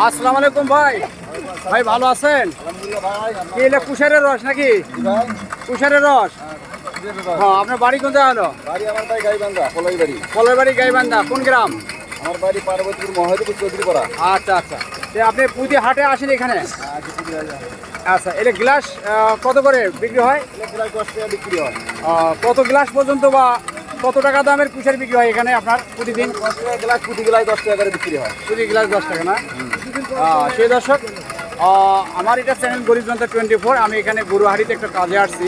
আসসালামু আলাইকুম ভাই। ভাই ভালো আছেন? কি এটা কুশারের রস নাকি? কুশারের রস। হ্যাঁ, আপনার বাড়ি কোথায় হলো? আমার বাড়ি গাইবান্ধা, কলের বাড়ি গাইবান্ধা। কোন গ্রাম? আমার বাড়ি পার্বতীপুর মহাদেবপুর চৌধুরীপাড়া। আচ্ছা আচ্ছা। আপনি প্রতি হাটে আসেন এখানে? আচ্ছা, এটা গ্লাস কত করে বিক্রি হয়? 10 টাকা বিক্রি হয়। কত গ্লাস পর্যন্ত বা কত টাকা দামের কুশার বিক্রি হয় এখানে আপনার প্রতিদিন? 10 টাকা গ্লাস, প্রতি গ্লাস 10 টাকা করে বিক্রি হয়। প্রতি গ্লাস 10 টাকা না? সেই দর্শক, আমার এটা চ্যানেল গরিব জনতা 24। আমি এখানে গরুহাটিতে একটা কাজে আসছি।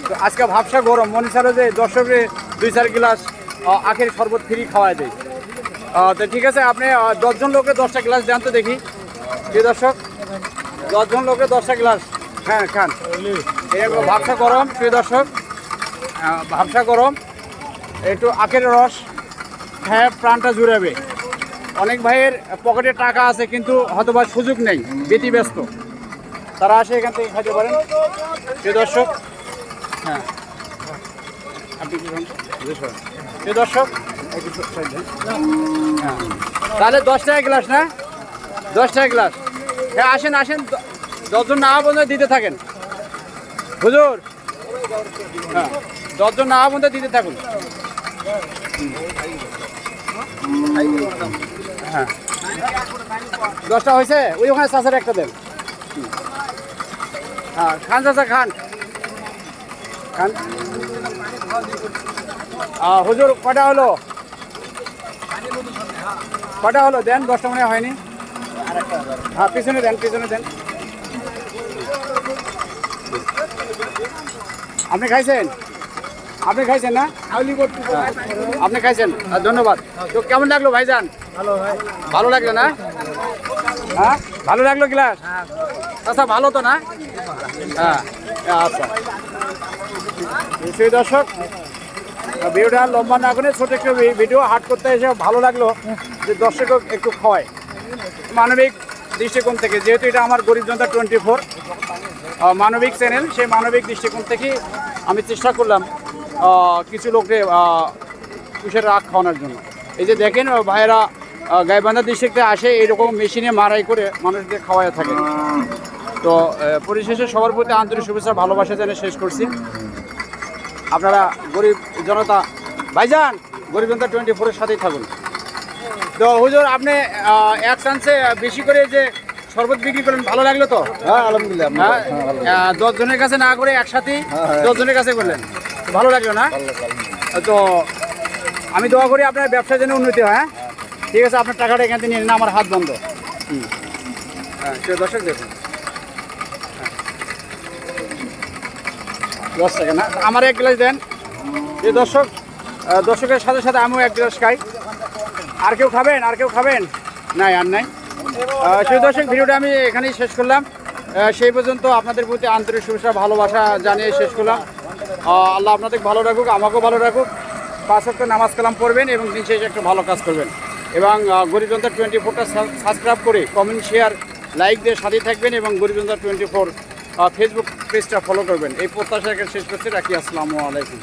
তো আজকে ভাবসা গরম, মনে ছাড়ো যে দর্শকের 2-4 গ্লাস আখের শরবত ফ্রি খাওয়া যায়। তো ঠিক আছে, আপনি 10 জন লোকের 10টা গ্লাস দেন তো দেখি। যে দর্শক, 10 জন লোকের 10টা গ্লাস খান। এরকম ভাবসা গরম, প্রিয় দর্শক, ভাবসা গরম, একটু আখের রস হ্যাঁ প্রাণটা জুড়াবে। অনেক ভাইয়ের পকেটে টাকা আছে কিন্তু হয়তোবা সুযোগ নেই, ব্যতিব্যস্ত, তারা আসে এখান থেকে খাইতে পারেন। প্রিয় দর্শক, হ্যাঁ আপনি কি প্রিয় দর্শক, হ্যাঁ তাহলে 10 টাকা গ্লাস না? 10 টাকা গ্লাস। হ্যাঁ আসেন 10 জন না বন্ধু দিতে থাকেন হুজুর। হ্যাঁ 10 জন না বন্ধু দিতে থাকুন। হ্যাঁ 10টা হয়েছে, ওই ওখানে চাচার একটা দেন। হ্যাঁ খান চাচা খান। হুজুর কটা হলো? দেন, 10টা মনে হয়নি। হ্যাঁ পিছনে দেন। আপনি খাইছেন না? আপনি খাইছেন, ধন্যবাদ। তো কেমন লাগলো ভাইজান? ভালো লাগলো না? হ্যাঁ ভালো লাগলো গ্লাস? আচ্ছা ভালো তো না? হ্যাঁ আচ্ছা। সেই দর্শক, ভিডিওটা লম্বা না করে ছোট একটু ভিডিও হাট করতে এসে ভালো লাগলো যে দর্শক একটু খাওয়ায় মানবিক দৃষ্টিকোণ থেকে। যেহেতু এটা আমার গরিব জনতা 24 মানবিক চ্যানেল, সেই মানবিক দৃষ্টিকোণ থেকে আমি চেষ্টা করলাম কিছু লোককে কুশের রাগ খাওয়ানোর জন্য। এই যে দেখেন ভাইয়েরা গাইবান্ধা ডিস্ট্রিক্টে আসে এইরকম মেশিনে মারাই করে মানুষদের খাওয়ায় থাকে। তো পরিশেষে সবার প্রতি আন্তরিক শুভেচ্ছা ভালোবাসা জানিয়ে শেষ করছি। আপনারা গরিব জনতা ভাইজান গরিব জনতা 24-এর সাথেই থাকুন। তো হুজুর আপনি এক চান্সে বেশি করে যে শরবত বিক্রি করেন, ভালো লাগলো তো? হ্যাঁ আলহামদুলিল্লাহ। হ্যাঁ 10 জনের কাছে না করে একসাথেই 10 জনের কাছে করলেন, ভালো লাগলো না? তো আমি দোয়া করি আপনার ব্যবসার জন্য উন্নতি হয়। হ্যাঁ ঠিক আছে, আপনার টাকাটা এখান থেকে নিয়ে নিন, আমার হাত বন্ধ। হ্যাঁ সে দর্শক দেখুন, 10 টাকা না? আমার 1 গ্লাস দেন। যে দর্শকের সাথে সাথে আমিও 1 গ্লাস খাই। আর কেউ খাবেন? নাই, আর নাই। সেই দর্শক, ভিডিওটা আমি এখানেই শেষ করলাম। সেই পর্যন্ত আপনাদের প্রতি আন্তরিক শুভেচ্ছা ভালোবাসা জানিয়ে শেষ করলাম। আল্লাহ আপনাদের ভালো রাখুক, আমাকেও ভালো রাখুক। 5 ওয়াক্ত নামাজ কালাম পড়বেন এবং দিন শেষে একটা ভালো কাজ করবেন। এবং গরিব জনতা 24টা সাবস্ক্রাইব করে কমেন্ট, শেয়ার, লাইক দিয়ে সাথে থাকবেন এবং গরিব জনতা 24 ফেসবুক পেজটা ফলো করবেন। এই প্রত্যাশা শেষ করতে রাখি। আসসালামু আলাইকুম।